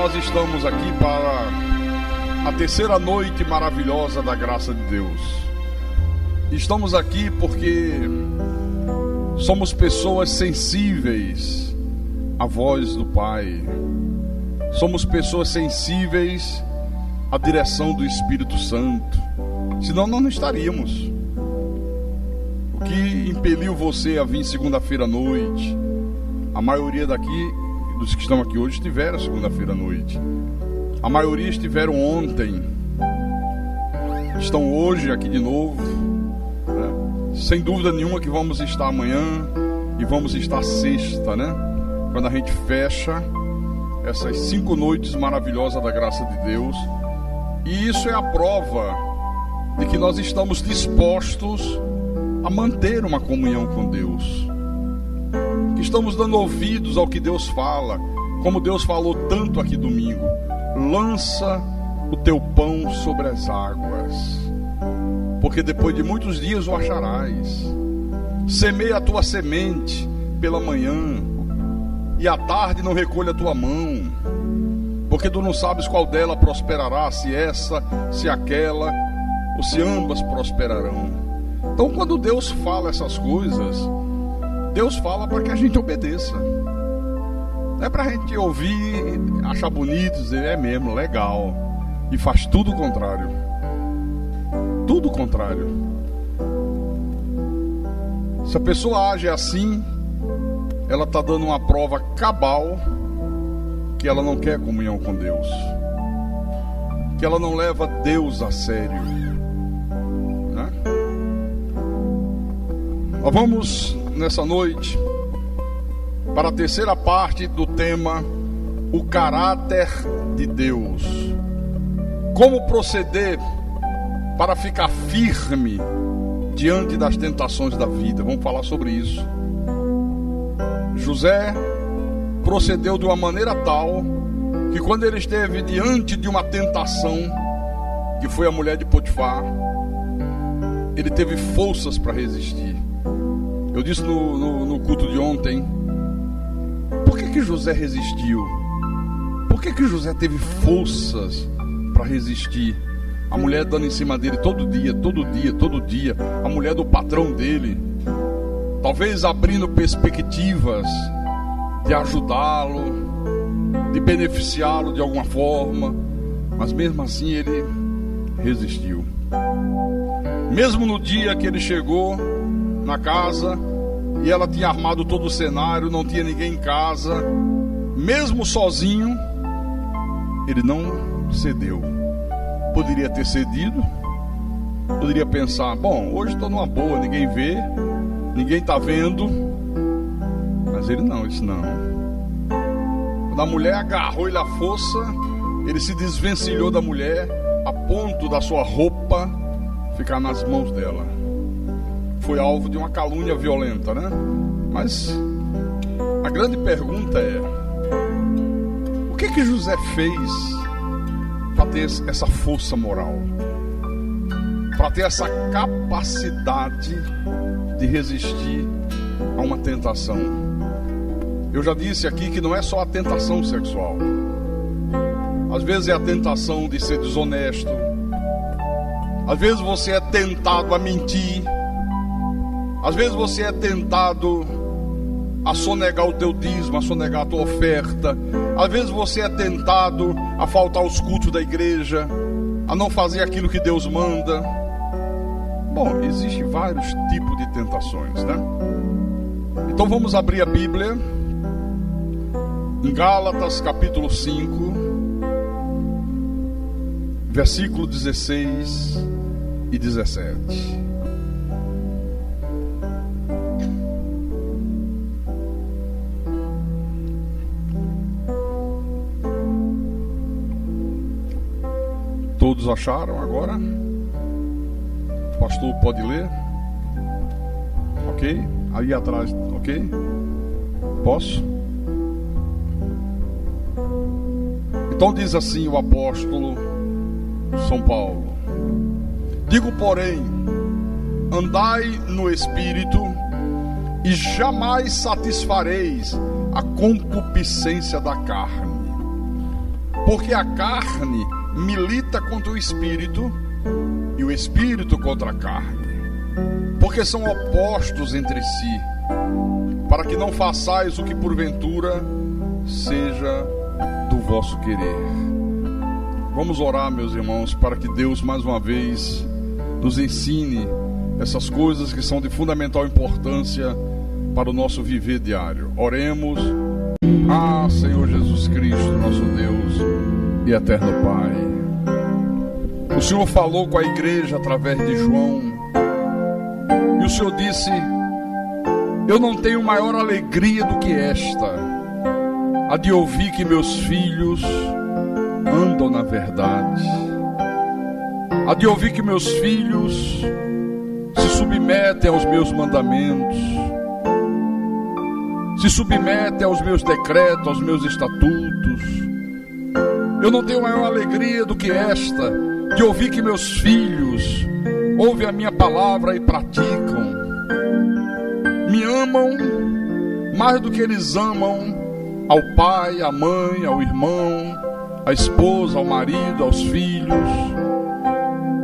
nós estamos aqui para a terceira noite maravilhosa da graça de Deus. Estamos aqui porque somos pessoas sensíveis à voz do Pai. Somos pessoas sensíveis à direção do Espírito Santo. Senão nós não estaríamos. O que impeliu você a vir segunda-feira à noite? A maioria daqui, dos que estão aqui hoje, estiveram segunda-feira à noite. A maioria estiveram ontem. Estão hoje aqui de novo, né? Sem dúvida nenhuma que vamos estar amanhã e vamos estar sexta, né? Quando a gente fecha essas 5 noites maravilhosas da graça de Deus. E isso é a prova de que nós estamos dispostos a manter uma comunhão com Deus, que estamos dando ouvidos ao que Deus fala, como Deus falou tanto aqui domingo: lança o teu pão sobre as águas, porque depois de muitos dias o acharás. Semeia a tua semente pela manhã, e à tarde não recolha a tua mão, porque tu não sabes qual dela prosperará, se essa, se aquela, ou se ambas prosperarão. Então, quando Deus fala essas coisas, Deus fala para que a gente obedeça. Não é para a gente ouvir, achar bonito, dizer é mesmo, legal, e faz tudo o contrário. Tudo o contrário. Se a pessoa age assim, ela está dando uma prova cabal que ela não quer comunhão com Deus, que ela não leva Deus a sério, né? Nós vamos nessa noite para a terceira parte do tema: o caráter de Deus. Como proceder para ficar firme diante das tentações da vida. Vamos falar sobre isso. José procedeu de uma maneira tal que quando ele esteve diante de uma tentação, que foi a mulher de Potifar, ele teve forças para resistir. Eu disse no culto de ontem, por que José resistiu? Por que José teve forças para resistir? A mulher dando em cima dele todo dia, a mulher do patrão dele, talvez abrindo perspectivas de ajudá-lo, de beneficiá-lo de alguma forma, mas mesmo assim ele resistiu. Mesmo no dia que ele chegou na casa e ela tinha armado todo o cenário, não tinha ninguém em casa, mesmo sozinho, ele não cedeu. Poderia ter cedido, poderia pensar: bom, hoje estou numa boa, ninguém vê, ninguém está vendo. Mas ele não, disse não. Quando a mulher agarrou ele à força, ele se desvencilhou da mulher a ponto da sua roupa ficar nas mãos dela. Foi alvo de uma calúnia violenta, né? Mas a grande pergunta é: o que José fez para ter essa força moral, para ter essa capacidade de resistir a uma tentação? Eu já disse aqui que não é só a tentação sexual. Às vezes é a tentação de ser desonesto. Às vezes você é tentado a mentir. Às vezes você é tentado a sonegar o teu dízimo, a sonegar a tua oferta. Às vezes você é tentado a faltar aos cultos da igreja, a não fazer aquilo que Deus manda. Bom, existem vários tipos de tentações, né? Então vamos abrir a Bíblia em Gálatas capítulo 5, versículo 16 e 17. Todos acharam agora? O pastor pode ler? Ok? Aí atrás, ok? Posso? Então diz assim o apóstolo São Paulo: digo, porém, andai no Espírito, e jamais satisfareis a concupiscência da carne, Porque a carne milita contra o espírito e o espírito contra a carne, porque são opostos entre si, para que não façais o que porventura seja do vosso querer. Vamos orar, meus irmãos, para que Deus mais uma vez nos ensine essas coisas que são de fundamental importância para o nosso viver diário. Oremos. Senhor Jesus Cristo, nosso Deus e eterno Pai, o Senhor falou com a igreja através de João, e o Senhor disse: eu não tenho maior alegria do que esta, a de ouvir que meus filhos andam na verdade, a de ouvir que meus filhos se submetem aos meus mandamentos, se submetem aos meus decretos, aos meus estatutos. Eu não tenho maior alegria do que esta, de ouvir que meus filhos ouvem a minha palavra e praticam, me amam mais do que eles amam ao pai, à mãe, ao irmão, à esposa, ao marido, aos filhos,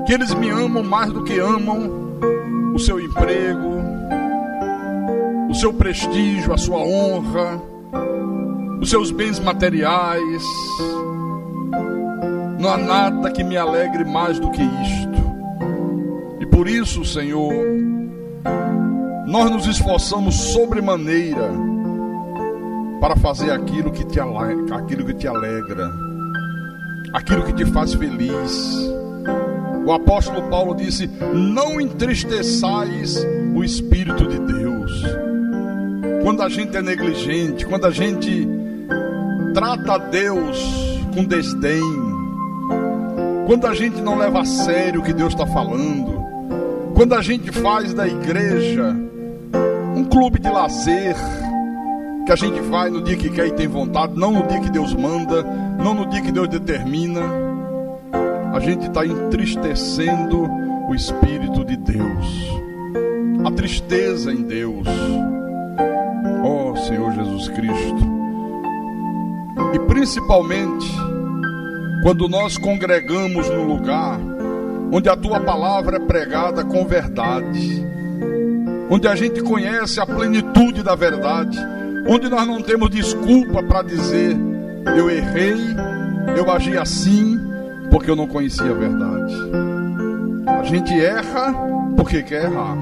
que eles me amam mais do que amam o seu emprego, o seu prestígio, a sua honra, os seus bens materiais. Não há nada que me alegre mais do que isto. E por isso, Senhor, nós nos esforçamos sobremaneira para fazer aquilo que te alegra, aquilo que te faz feliz. O apóstolo Paulo disse: não entristeçais o Espírito de Deus. Quando a gente é negligente, quando a gente trata a Deus com desdém, quando a gente não leva a sério o que Deus está falando, quando a gente faz da igreja um clube de lazer, que a gente vai no dia que quer e tem vontade, não no dia que Deus manda, não no dia que Deus determina, a gente está entristecendo o Espírito de Deus. A tristeza em Deus, ó Senhor Jesus Cristo. E principalmente quando nós congregamos no lugar onde a Tua palavra é pregada com verdade, onde a gente conhece a plenitude da verdade, onde nós não temos desculpa para dizer: eu errei, eu agi assim porque eu não conhecia a verdade. A gente erra porque quer errar.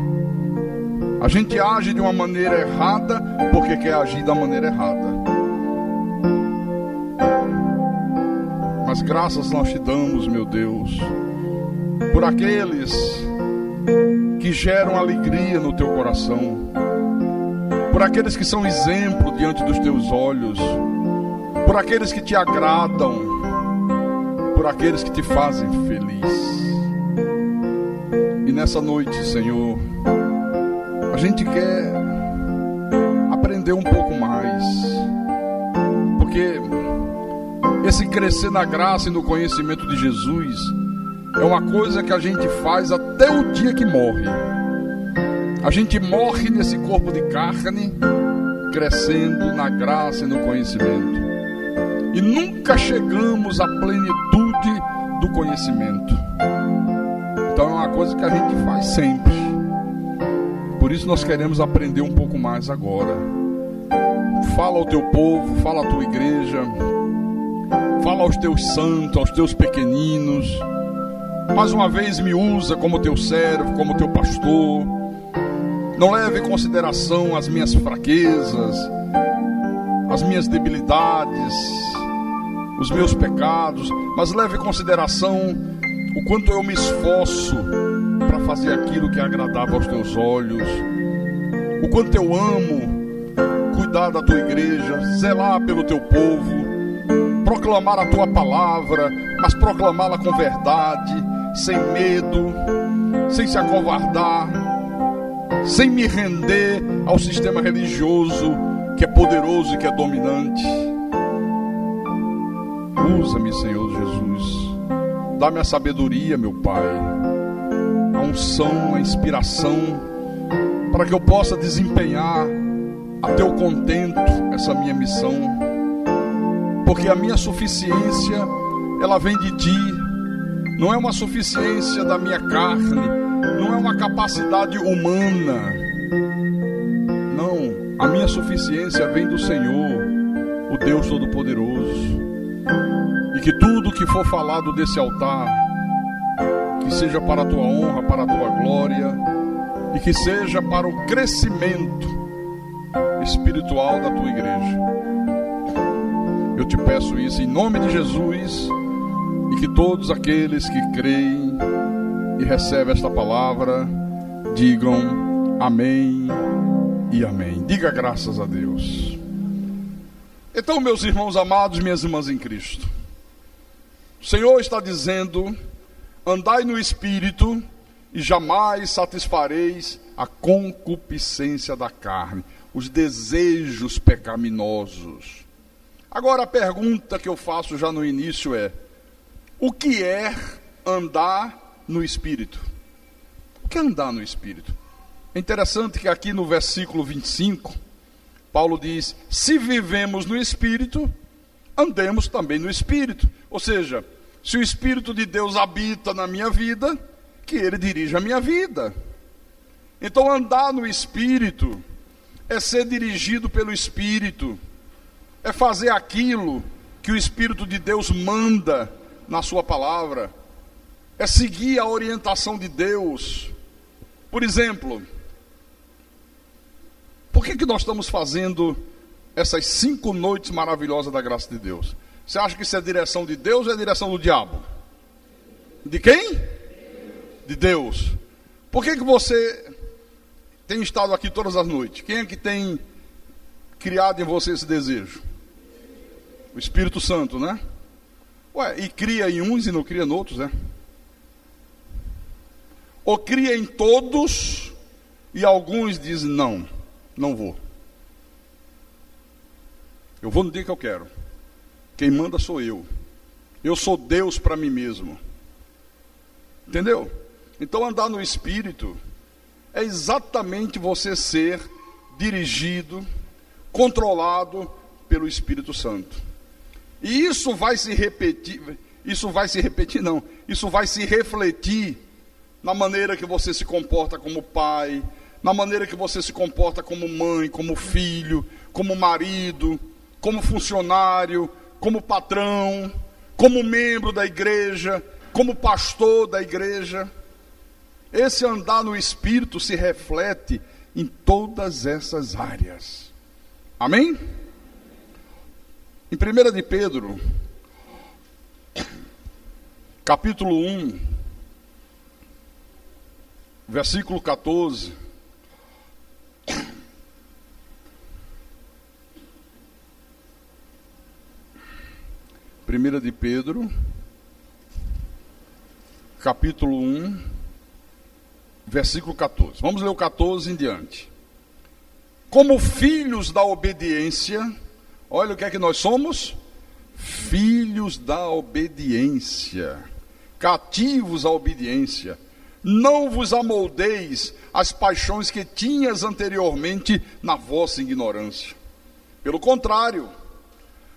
A gente age de uma maneira errada porque quer agir da maneira errada. Mas graças nós te damos, meu Deus, por aqueles que geram alegria no teu coração, por aqueles que são exemplo diante dos teus olhos, por aqueles que te agradam, por aqueles que te fazem feliz. E nessa noite, Senhor, a gente quer aprender um pouco mais, porque esse crescer na graça e no conhecimento de Jesus é uma coisa que a gente faz até o dia que morre. A gente morre nesse corpo de carne, crescendo na graça e no conhecimento, e nunca chegamos à plenitude do conhecimento. Então é uma coisa que a gente faz sempre. Por isso nós queremos aprender um pouco mais agora. Fala ao teu povo, fala à tua igreja, fala aos teus santos, aos teus pequeninos. Mais uma vez me usa como teu servo, como teu pastor. Não leve em consideração as minhas fraquezas, as minhas debilidades, os meus pecados, mas leve em consideração o quanto eu me esforço para fazer aquilo que é agradável aos teus olhos, o quanto eu amo cuidar da tua igreja, zelar pelo teu povo, proclamar a tua palavra, mas proclamá-la com verdade, sem medo, sem se acovardar, sem me render ao sistema religioso que é poderoso e que é dominante. Usa-me, Senhor Jesus. Dá-me a sabedoria, meu Pai, a unção, a inspiração, para que eu possa desempenhar a teu contento essa minha missão, porque a minha suficiência, ela vem de Ti. Não é uma suficiência da minha carne, não é uma capacidade humana. Não, a minha suficiência vem do Senhor, o Deus Todo-Poderoso. E que tudo que for falado desse altar, que seja para a Tua honra, para a Tua glória, e que seja para o crescimento espiritual da Tua igreja. Eu te peço isso em nome de Jesus, e que todos aqueles que creem e recebem esta palavra digam amém e amém. Diga graças a Deus. Então, meus irmãos amados, minhas irmãs em Cristo, o Senhor está dizendo: andai no Espírito e jamais satisfareis a concupiscência da carne, os desejos pecaminosos. Agora a pergunta que eu faço já no início é: o que é andar no Espírito? O que é andar no Espírito? É interessante que aqui no versículo 25, Paulo diz: se vivemos no Espírito, andemos também no Espírito. Ou seja, se o Espírito de Deus habita na minha vida, que Ele dirija a minha vida. Então andar no Espírito é ser dirigido pelo Espírito, é fazer aquilo que o Espírito de Deus manda na sua palavra, é seguir a orientação de Deus. Por exemplo, por que nós estamos fazendo essas 5 noites maravilhosas da graça de Deus? Você acha que isso é direção de Deus ou é direção do diabo? De quem? De Deus. Por que você tem estado aqui todas as noites? Quem é que tem criado em você esse desejo? O Espírito Santo, né? Ué, e cria em uns e não cria em outros, né? Ou cria em todos e alguns dizem: não, não vou. Eu vou no dia que eu quero. Quem manda sou eu. Eu sou Deus para mim mesmo. Entendeu? Então andar no Espírito é exatamente você ser dirigido, controlado pelo Espírito Santo. E isso vai se repetir, isso vai se refletir na maneira que você se comporta como pai, na maneira que você se comporta como mãe, como filho, como marido, como funcionário, como patrão, como membro da igreja, como pastor da igreja. Esse andar no Espírito se reflete em todas essas áreas. Amém? Em 1 de Pedro, capítulo 1, versículo 14. Primeira de Pedro, capítulo 1, versículo 14. Vamos ler o 14 em diante. Como filhos da obediência, olha o que é que nós somos: filhos da obediência, cativos à obediência. Não vos amoldeis às paixões que tinhas anteriormente na vossa ignorância. Pelo contrário,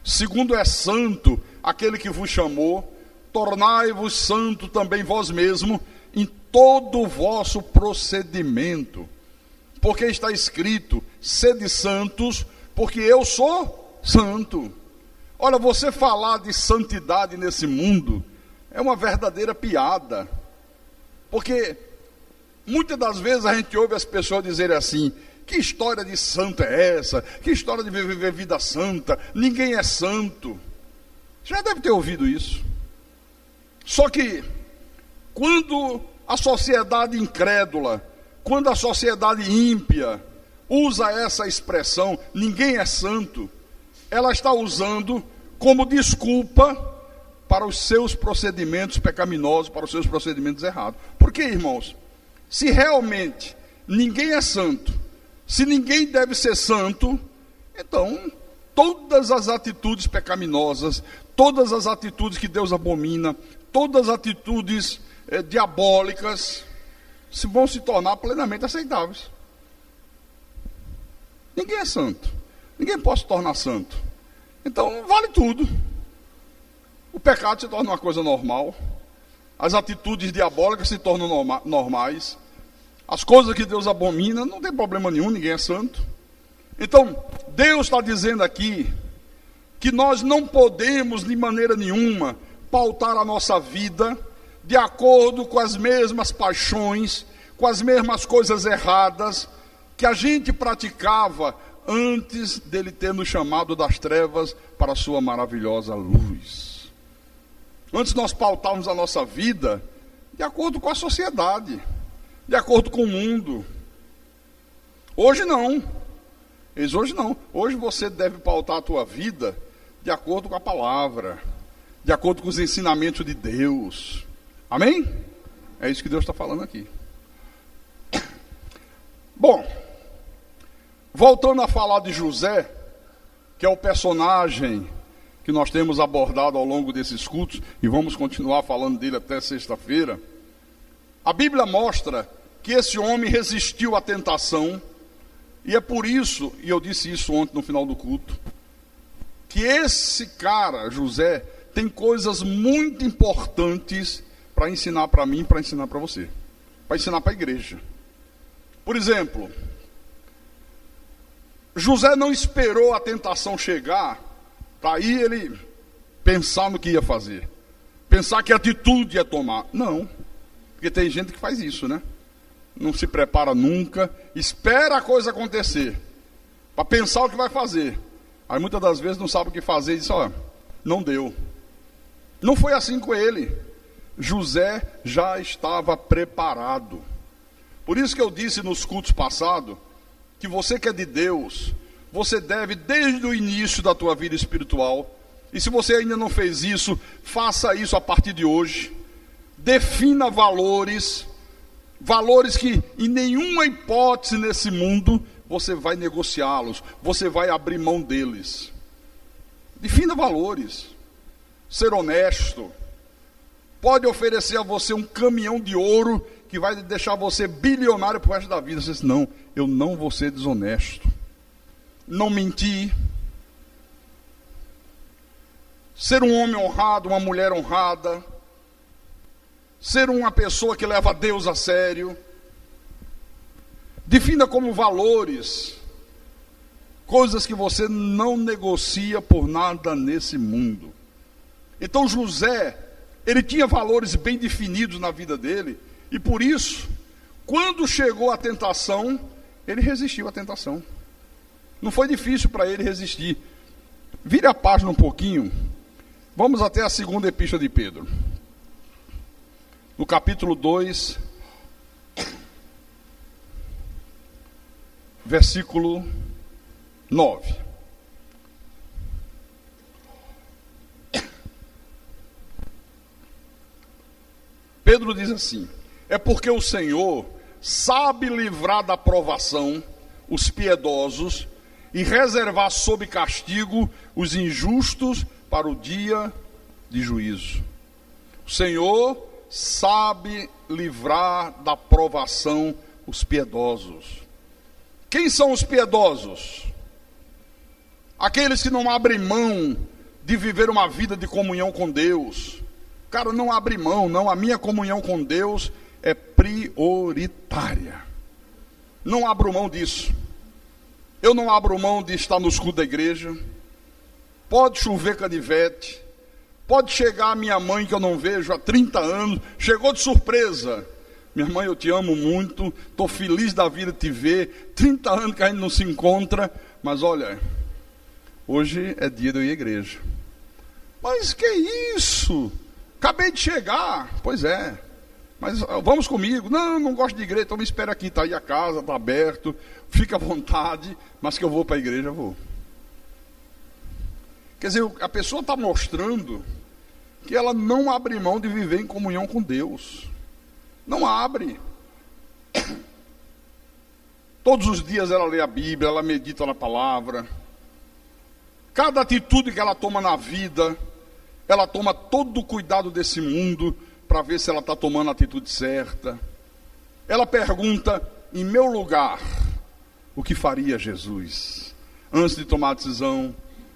segundo é santo aquele que vos chamou, tornai-vos santo também vós mesmo em todo o vosso procedimento. Porque está escrito: sede santos, porque eu sou santo. Olha, você falar de santidade nesse mundo é uma verdadeira piada. Porque muitas das vezes a gente ouve as pessoas dizerem assim: que história de santo é essa? Que história de viver vida santa? Ninguém é santo. Já deve ter ouvido isso. Só que quando a sociedade incrédula, quando a sociedade ímpia usa essa expressão, ninguém é santo, ela está usando como desculpa para os seus procedimentos pecaminosos, para os seus procedimentos errados. Por quê, irmãos? Se realmente ninguém é santo, se ninguém deve ser santo, então todas as atitudes pecaminosas, todas as atitudes que Deus abomina, todas as atitudes diabólicas vão se tornar plenamente aceitáveis. Ninguém é santo. Ninguém pode se tornar santo. Então, vale tudo. O pecado se torna uma coisa normal. As atitudes diabólicas se tornam normais. As coisas que Deus abomina, não tem problema nenhum, ninguém é santo. Então, Deus está dizendo aqui que nós não podemos, de maneira nenhuma, pautar a nossa vida de acordo com as mesmas paixões, com as mesmas coisas erradas que a gente praticava antes dele ter nos chamado das trevas para a sua maravilhosa luz. Antes nós pautávamos a nossa vida de acordo com a sociedade, de acordo com o mundo. Hoje não. Hoje não. Hoje você deve pautar a tua vida de acordo com a palavra, de acordo com os ensinamentos de Deus. Amém? É isso que Deus está falando aqui. Bom, voltando a falar de José, que é o personagem que nós temos abordado ao longo desses cultos, e vamos continuar falando dele até sexta-feira. A Bíblia mostra que esse homem resistiu à tentação, e é por isso, e eu disse isso ontem no final do culto, que esse cara, José, tem coisas muito importantes para ensinar para mim, para ensinar para você, para ensinar para a igreja. Por exemplo, José não esperou a tentação chegar para aí ele pensar no que ia fazer, pensar que atitude ia tomar. Não, porque tem gente que faz isso, né? Não se prepara nunca, espera a coisa acontecer para pensar o que vai fazer. Aí muitas das vezes não sabe o que fazer e diz, ó, não deu. Não foi assim com ele. José já estava preparado. Por isso que eu disse nos cultos passados, que você que é de Deus, você deve desde o início da tua vida espiritual, e se você ainda não fez isso, faça isso a partir de hoje. Defina valores que em nenhuma hipótese nesse mundo você vai negociá-los, você vai abrir mão deles. Defina valores. Ser honesto. Pode oferecer a você um caminhão de ouro que vai deixar você bilionário pro resto da vida. Você diz, não, eu não vou ser desonesto. Não mentir. Ser um homem honrado, uma mulher honrada. Ser uma pessoa que leva Deus a sério. Defina como valores coisas que você não negocia por nada nesse mundo. Então José, ele tinha valores bem definidos na vida dele, e por isso, quando chegou a tentação, ele resistiu à tentação. Não foi difícil para ele resistir. Vire a página um pouquinho, vamos até a segunda epístola de Pedro. No capítulo 2, versículo 9. Pedro diz assim: é porque o Senhor sabe livrar da provação os piedosos e reservar sob castigo os injustos para o dia de juízo. O Senhor sabe livrar da provação os piedosos. Quem são os piedosos? Aqueles que não abrem mão de viver uma vida de comunhão com Deus. Cara, não abre mão, não. A minha comunhão com Deus é prioritária. Não abro mão disso. Eu não abro mão de estar no escudo da igreja. Pode chover canivete. Pode chegar a minha mãe, que eu não vejo há 30 anos. Chegou de surpresa. Minha mãe, eu te amo muito. Estou feliz da vida de te ver. 30 anos que a gente não se encontra. Mas olha, hoje é dia de eu ir à igreja. Mas que isso? Acabei de chegar. Pois é. Mas vamos comigo. Não gosto de igreja, então me espera aqui. Está aí a casa, está aberto. Fica à vontade. Mas que eu vou para a igreja, eu vou. Quer dizer, a pessoa está mostrando que ela não abre mão de viver em comunhão com Deus. Não abre. Todos os dias ela lê a Bíblia, ela medita na palavra. Cada atitude que ela toma na vida, ela toma todo o cuidado desse mundo para ver se ela está tomando a atitude certa. Ela pergunta, em meu lugar, o que faria Jesus? Antes de tomar a decisão,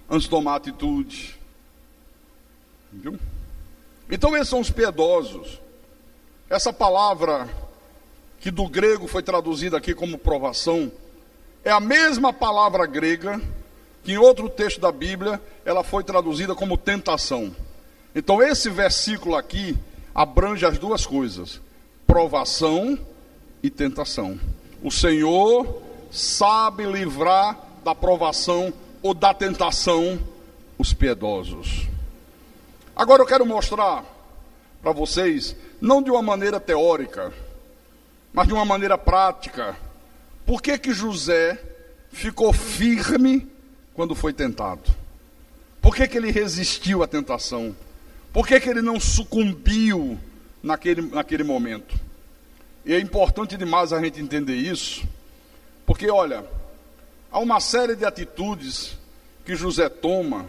antes de tomar atitude. Viu? Então esses são os piedosos. Essa palavra que do grego foi traduzida aqui como provação, é a mesma palavra grega que em outro texto da Bíblia ela foi traduzida como tentação. Então esse versículo aqui abrange as duas coisas: provação e tentação. O Senhor sabe livrar da provação ou da tentação os piedosos. Agora eu quero mostrar para vocês, não de uma maneira teórica, mas de uma maneira prática, por que que José ficou firme quando foi tentado? Por que que ele resistiu à tentação? Por que que ele não sucumbiu naquele momento? E é importante demais a gente entender isso, porque olha, há uma série de atitudes que José toma,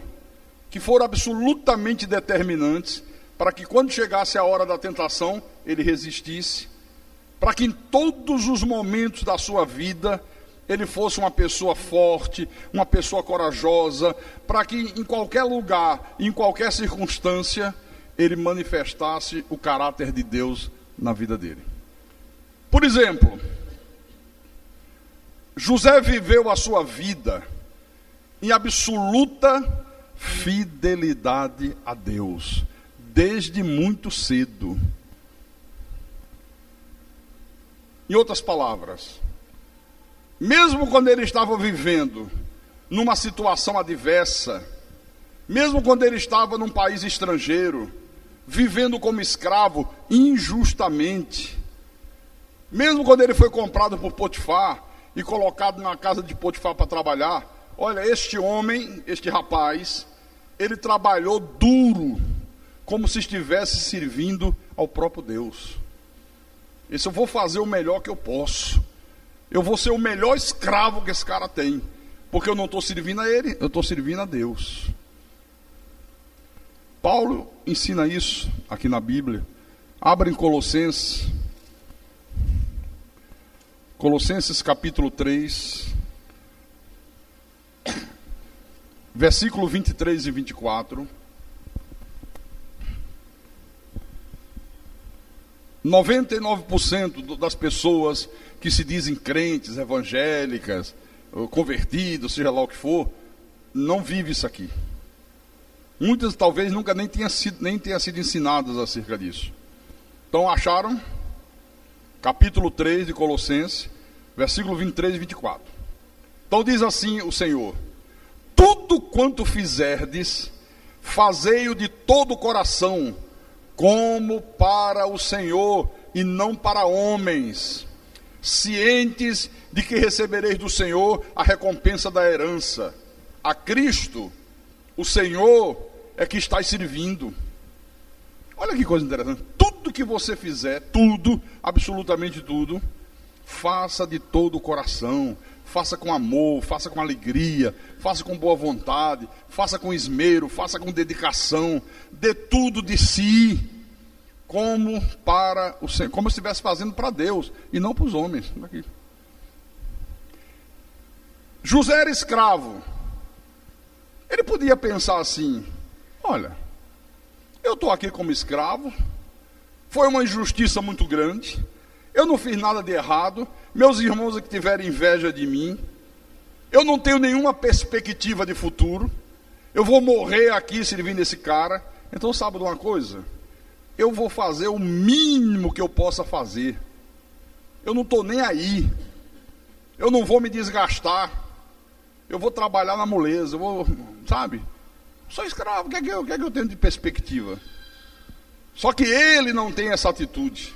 que foram absolutamente determinantes, para que quando chegasse a hora da tentação, ele resistisse, para que em todos os momentos da sua vida, ele fosse uma pessoa forte, uma pessoa corajosa, para que em qualquer lugar, em qualquer circunstância, ele manifestasse o caráter de Deus na vida dele. Por exemplo, José viveu a sua vida em absoluta fidelidade a Deus, desde muito cedo. Em outras palavras, mesmo quando ele estava vivendo numa situação adversa, mesmo quando ele estava num país estrangeiro, vivendo como escravo injustamente, mesmo quando ele foi comprado por Potifar e colocado na casa de Potifar para trabalhar, olha, este homem, este rapaz, ele trabalhou duro, como se estivesse servindo ao próprio Deus. Esse eu vou fazer o melhor que eu posso. Eu vou ser o melhor escravo que esse cara tem. Porque eu não estou servindo a ele, eu estou servindo a Deus. Paulo ensina isso aqui na Bíblia. Abra em Colossenses. Colossenses capítulo 3. Versículo 23 e 24. 99% das pessoas que se dizem crentes, evangélicas, convertidos, seja lá o que for, não vive isso aqui. Muitas talvez nunca nem tenham sido ensinadas acerca disso. Então acharam? Capítulo 3 de Colossenses, versículo 23 e 24. Então diz assim o Senhor: tudo quanto fizerdes, fazei-o de todo o coração, como para o Senhor e não para homens, cientes de que recebereis do Senhor a recompensa da herança. A Cristo, o Senhor, é que estáis servindo. Olha que coisa interessante. Tudo que você fizer, tudo, absolutamente tudo, faça de todo o coração, faça com amor, faça com alegria, faça com boa vontade, faça com esmero, faça com dedicação, dê tudo de si, como para o Senhor, como se estivesse fazendo para Deus e não para os homens. Aqui. José era escravo. Ele podia pensar assim: olha, eu estou aqui como escravo, foi uma injustiça muito grande, eu não fiz nada de errado, meus irmãos é que tiveram inveja de mim, eu não tenho nenhuma perspectiva de futuro, eu vou morrer aqui servindo esse cara. Então sabe de uma coisa? Eu vou fazer o mínimo que eu possa fazer, eu não estou nem aí, eu não vou me desgastar, eu vou trabalhar na moleza, eu vou, sabe? Sou escravo, o que é que eu tenho de perspectiva? Só que ele não tem essa atitude.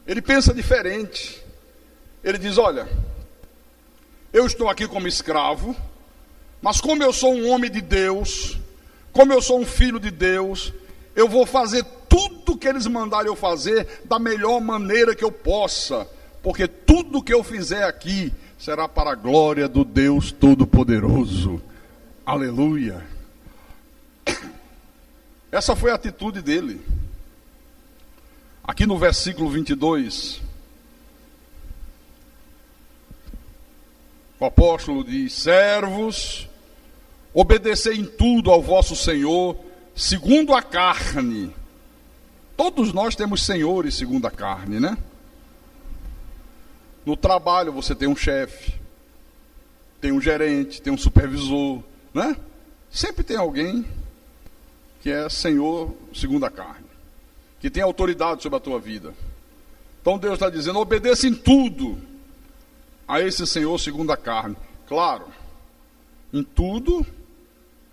Ele pensa diferente. Ele diz: olha, eu estou aqui como escravo, mas como eu sou um homem de Deus, como eu sou um filho de Deus, eu vou fazer tudo que eles mandarem eu fazer da melhor maneira que eu possa, porque tudo que eu fizer aqui será para a glória do Deus Todo-Poderoso. Aleluia. Essa foi a atitude dele. Aqui no versículo 22, o apóstolo diz: servos, Obedecer em tudo ao vosso Senhor, segundo a carne. Todos nós temos senhores segundo a carne, né? No trabalho você tem um chefe, tem um gerente, tem um supervisor, né? Sempre tem alguém que é senhor segundo a carne, que tem autoridade sobre a tua vida. Então Deus está dizendo, obedeça em tudo a esse senhor segundo a carne. Claro, em tudo,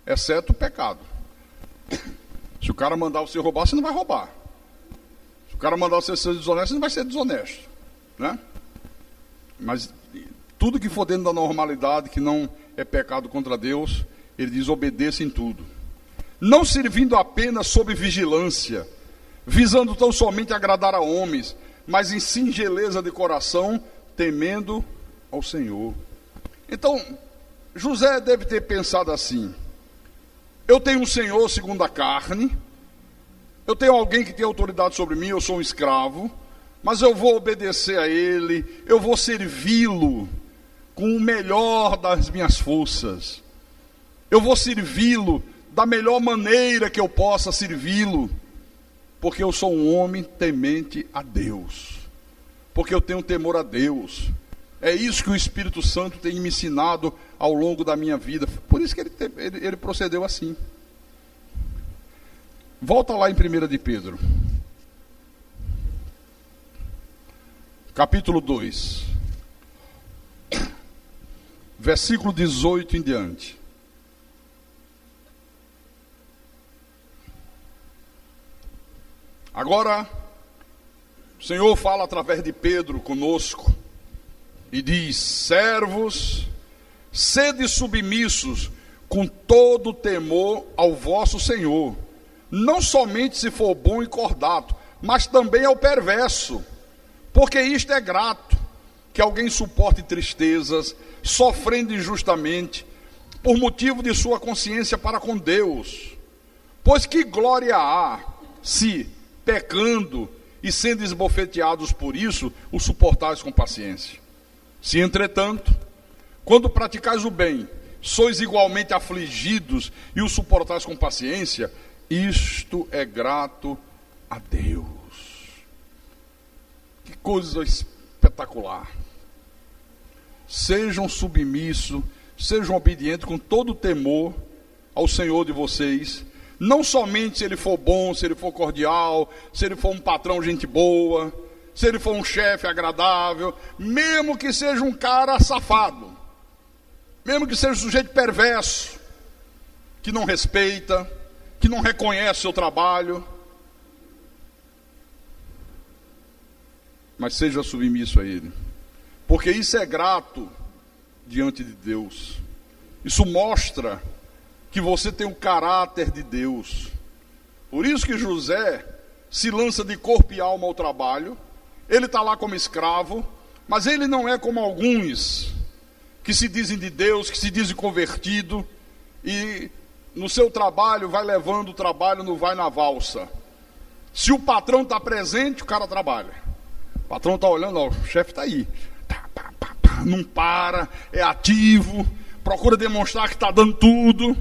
exceto o pecado. Se o cara mandar você roubar, você não vai roubar. Se o cara mandar você ser desonesto, você não vai ser desonesto, né? Mas tudo que for dentro da normalidade, que não é pecado contra Deus, ele diz, obedeça em tudo. Não servindo apenas sob vigilância, visando tão somente agradar a homens, mas em singeleza de coração, temendo ao Senhor. Então, José deve ter pensado assim, eu tenho um Senhor segundo a carne, eu tenho alguém que tem autoridade sobre mim, eu sou um escravo, mas eu vou obedecer a ele, eu vou servi-lo com o melhor das minhas forças, eu vou servi-lo da melhor maneira que eu possa servi-lo, porque eu sou um homem temente a Deus, porque eu tenho temor a Deus. É isso que o Espírito Santo tem me ensinado ao longo da minha vida, por isso que ele procedeu assim. Volta lá em 1 de Pedro, capítulo 2, versículo 18 em diante. Agora, o Senhor fala através de Pedro conosco e diz, servos, sede submissos com todo temor ao vosso Senhor, não somente se for bom e cordato, mas também ao perverso, porque isto é grato, que alguém suporte tristezas, sofrendo injustamente, por motivo de sua consciência para com Deus. Pois que glória há, se, pecando e sendo esbofeteados por isso, o suportais com paciência. Se, entretanto, quando praticais o bem, sois igualmente afligidos e o suportais com paciência, isto é grato a Deus. Que coisa espetacular. Sejam submissos, sejam obedientes com todo temor ao Senhor de vocês, não somente se ele for bom, se ele for cordial, se ele for um patrão gente boa, se ele for um chefe agradável, mesmo que seja um cara safado, mesmo que seja um sujeito perverso, que não respeita, que não reconhece o seu trabalho, mas seja submisso a ele, porque isso é grato diante de Deus. Isso mostra que você tem o caráter de Deus. Por isso que José se lança de corpo e alma ao trabalho. Ele está lá como escravo, mas ele não é como alguns que se dizem de Deus, que se dizem convertido, e no seu trabalho vai levando o trabalho, não vai na valsa. Se o patrão está presente, o cara trabalha. O patrão está olhando, ó, o chefe está aí, não para, é ativo, procura demonstrar que está dando tudo.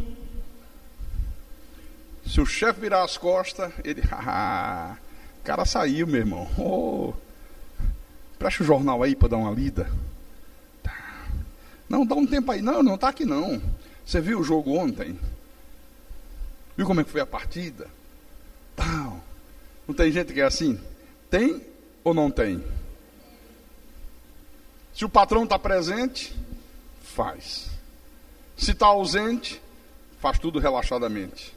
Se o chefe virar as costas, ele, o cara saiu, meu irmão. Oh, presta o jornal aí para dar uma lida. Não, dá um tempo aí. Não está aqui não. Você viu o jogo ontem? Viu como é que foi a partida? Tal. Não tem gente que é assim? Tem ou não tem? Se o patrão está presente, faz. Se está ausente, faz tudo relaxadamente.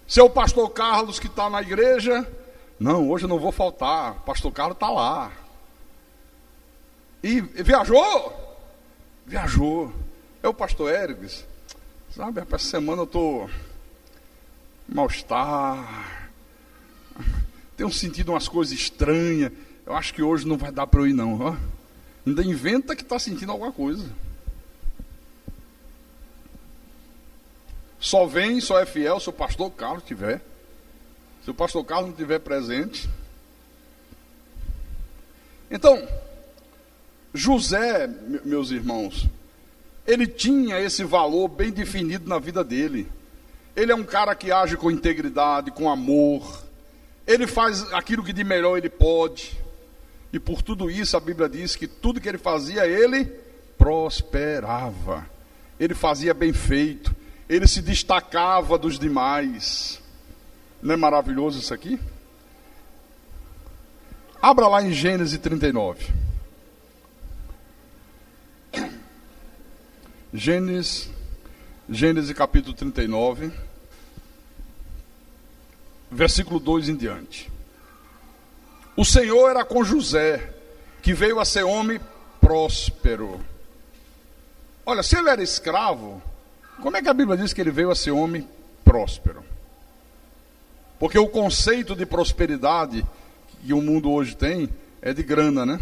Se é o pastor Carlos que está na igreja, não, hoje eu não vou faltar, o pastor Carlos está lá. E viajou? Viajou. É o pastor Héricles. Sabe, essa semana eu estou mal-estar, tenho sentido umas coisas estranhas, eu acho que hoje não vai dar para eu ir não. Ó. Ainda inventa que está sentindo alguma coisa. Só vem, só é fiel se o pastor Carlos tiver. Se o pastor Carlos não estiver presente. Então, José, meus irmãos, Ele tinha esse valor bem definido na vida dele. Ele é um cara que age com integridade, com amor. Ele faz aquilo que de melhor ele pode. E por tudo isso a Bíblia diz que tudo que ele fazia, ele prosperava. Ele fazia bem feito. Ele se destacava dos demais. Não é maravilhoso isso aqui? Abra lá em Gênesis 39. Gênesis capítulo 39, versículo 2 em diante. O Senhor era com José, que veio a ser homem próspero. Olha, se ele era escravo, como é que a Bíblia diz que ele veio a ser homem próspero? Porque o conceito de prosperidade que o mundo hoje tem é de grana, né?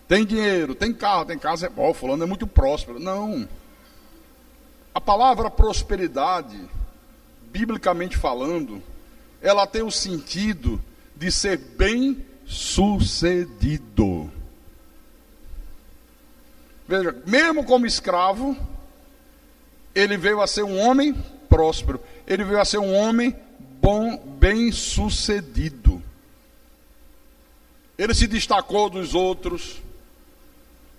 Tem dinheiro, tem carro, tem casa, fulano é muito próspero. Não. A palavra prosperidade, biblicamente falando, ela tem o sentido de ser bem sucedido. Veja, mesmo como escravo, ele veio a ser um homem próspero. Ele veio a ser um homem bom, bem sucedido. Ele se destacou dos outros.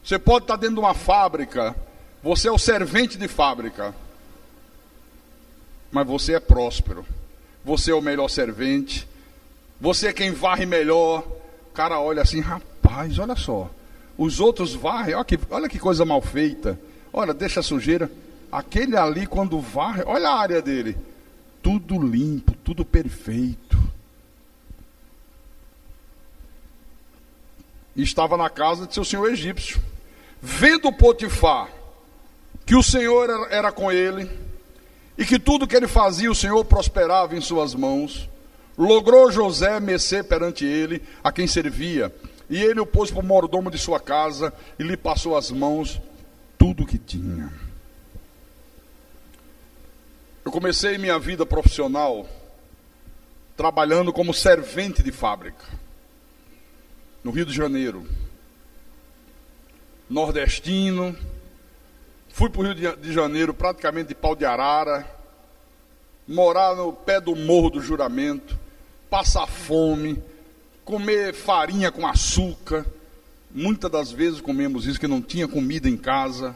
Você pode estar dentro de uma fábrica, você é o servente de fábrica, mas você é próspero. Você é o melhor servente. Você é quem varre melhor. O cara olha assim, rapaz, olha só. Os outros varrem, olha que coisa mal feita. Olha, deixa a sujeira. Aquele ali, quando varre, olha a área dele. Tudo limpo, tudo perfeito. E estava na casa de seu senhor egípcio. Vendo Potifar que o Senhor era com ele, e que tudo que ele fazia, o Senhor prosperava em suas mãos, logrou José mercê perante ele, a quem servia, e ele o pôs por mordomo de sua casa, e lhe passou às mãos tudo o que tinha. Eu comecei minha vida profissional trabalhando como servente de fábrica, no Rio de Janeiro. Nordestino, fui para o Rio de Janeiro praticamente de pau de arara, morar no pé do Morro do Juramento, passar fome, comer farinha com açúcar. Muitas das vezes comemos isso, que não tinha comida em casa.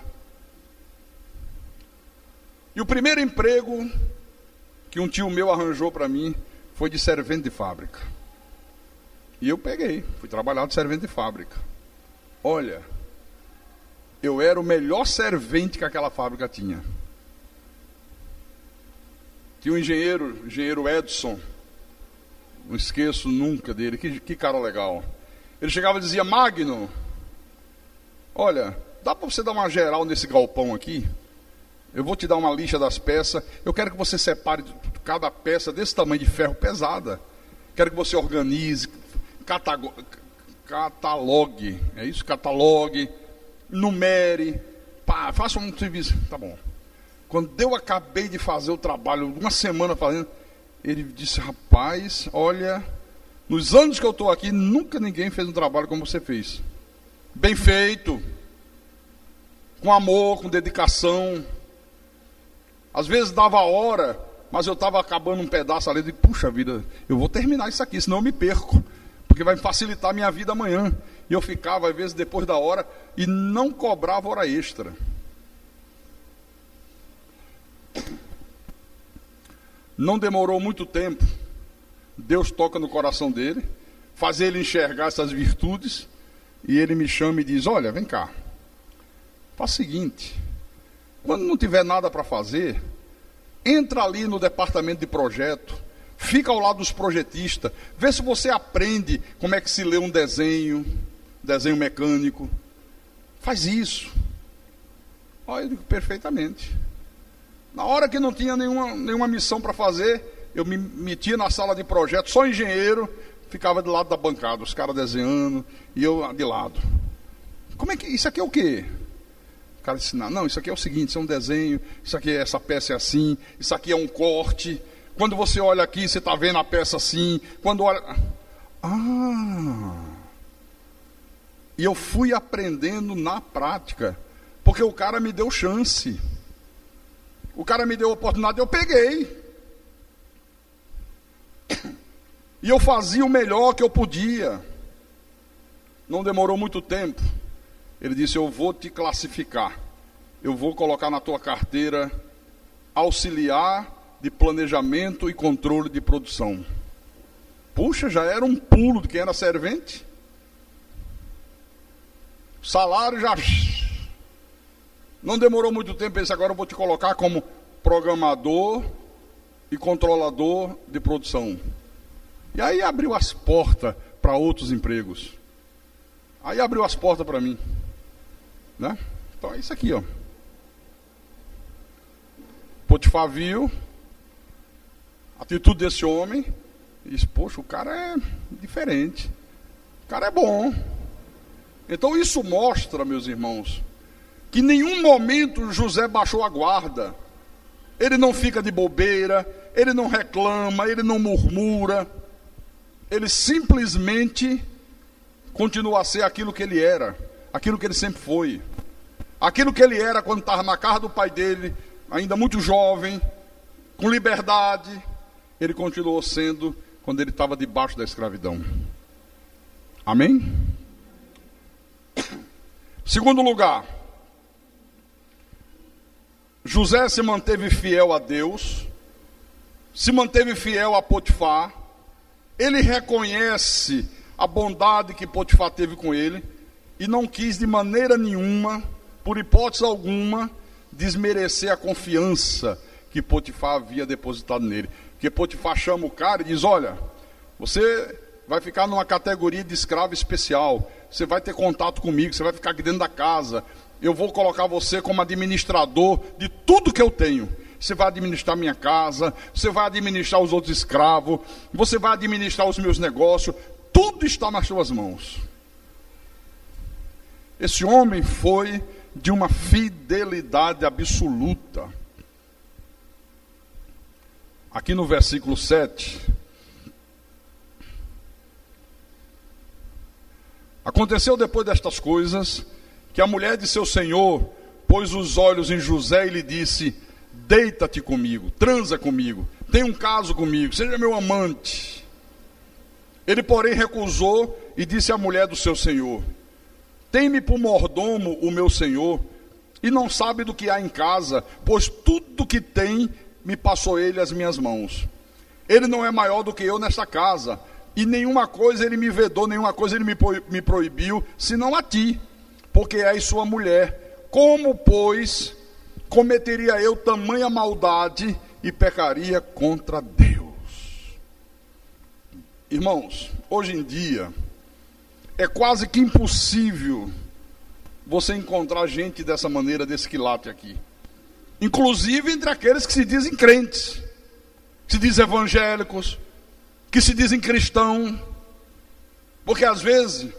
E o primeiro emprego que um tio meu arranjou para mim foi de servente de fábrica. E eu peguei, fui trabalhar de servente de fábrica. Olha, eu era o melhor servente que aquela fábrica tinha. Tinha um engenheiro Edson, não esqueço nunca dele, que cara legal. Ele chegava e dizia, Magno, olha, dá para você dar uma geral nesse galpão aqui? Eu vou te dar uma lista das peças, eu quero que você separe cada peça desse tamanho de ferro pesada. Quero que você organize, catalogue, é isso? Catalogue, numere, faça um serviço, tá bom. Quando eu acabei de fazer o trabalho, uma semana fazendo, ele disse, rapaz, olha, nos anos que eu estou aqui, nunca ninguém fez um trabalho como você fez. Bem feito, com amor, com dedicação. Às vezes dava hora, mas eu estava acabando um pedaço ali, eu digo, puxa vida, eu vou terminar isso aqui, senão eu me perco, porque vai facilitar a minha vida amanhã. E eu ficava, às vezes, depois da hora, e não cobrava hora extra. Não demorou muito tempo, Deus toca no coração dele, faz ele enxergar essas virtudes, e ele me chama e diz, olha, vem cá, faz o seguinte, quando não tiver nada para fazer, entra ali no departamento de projeto, fica ao lado dos projetistas, vê se você aprende como é que se lê um desenho mecânico, faz isso. Olha, eu digo, perfeitamente. Na hora que não tinha nenhuma missão para fazer, eu me metia na sala de projeto, só engenheiro, ficava do lado da bancada, os caras desenhando, e eu de lado. Como é que, isso aqui é o quê? O cara disse, não, isso aqui é o seguinte, isso é um desenho, isso aqui, essa peça é assim, isso aqui é um corte, quando você olha aqui, você está vendo a peça assim, quando olha... E eu fui aprendendo na prática, Porque o cara me deu chance. O cara me deu oportunidade, eu peguei. E eu fazia o melhor que eu podia. Não demorou muito tempo. Ele disse: eu vou te classificar. Eu vou colocar na tua carteira auxiliar de planejamento e controle de produção. Puxa, já era um pulo de quem era servente. Salário já... Não demorou muito tempo. Pensei: agora eu vou te colocar como programador e controlador de produção. E aí abriu as portas para outros empregos. Aí abriu as portas para mim, né? Então é isso aqui, ó. Potifar viu a atitude desse homem e disse: poxa, o cara é diferente, o cara é bom. Então isso mostra, meus irmãos, que em nenhum momento José baixou a guarda. Ele não fica de bobeira, ele não reclama, ele não murmura. Ele simplesmente continua a ser aquilo que ele era, aquilo que ele sempre foi. Aquilo que ele era quando estava na casa do pai dele, ainda muito jovem, com liberdade, ele continuou sendo quando ele estava debaixo da escravidão. Amém? Segundo lugar, José se manteve fiel a Deus, se manteve fiel a Potifar. Ele reconhece a bondade que Potifar teve com ele e não quis de maneira nenhuma, por hipótese alguma, desmerecer a confiança que Potifar havia depositado nele. Porque Potifar chama o cara e diz: olha, você vai ficar numa categoria de escravo especial, você vai ter contato comigo, você vai ficar aqui dentro da casa, eu vou colocar você como administrador de tudo que eu tenho. Você vai administrar minha casa, você vai administrar os outros escravos, você vai administrar os meus negócios, tudo está nas suas mãos. Esse homem foi de uma fidelidade absoluta. Aqui no versículo 7, aconteceu depois destas coisas, que a mulher de seu senhor pôs os olhos em José e lhe disse: deita-te comigo, transa comigo, tem um caso comigo, seja meu amante. Ele, porém, recusou e disse à mulher do seu senhor: tem-me por mordomo o meu senhor, e não sabe do que há em casa, pois tudo que tem me passou ele às minhas mãos. Ele não é maior do que eu nesta casa, e nenhuma coisa ele me vedou, nenhuma coisa ele me proibiu, senão a ti, porque és sua mulher. Como, pois, cometeria eu tamanha maldade e pecaria contra Deus? Irmãos, hoje em dia é quase que impossível você encontrar gente dessa maneira, desse quilate aqui. Inclusive entre aqueles que se dizem crentes, que se dizem evangélicos, que se dizem cristãos. Porque às vezes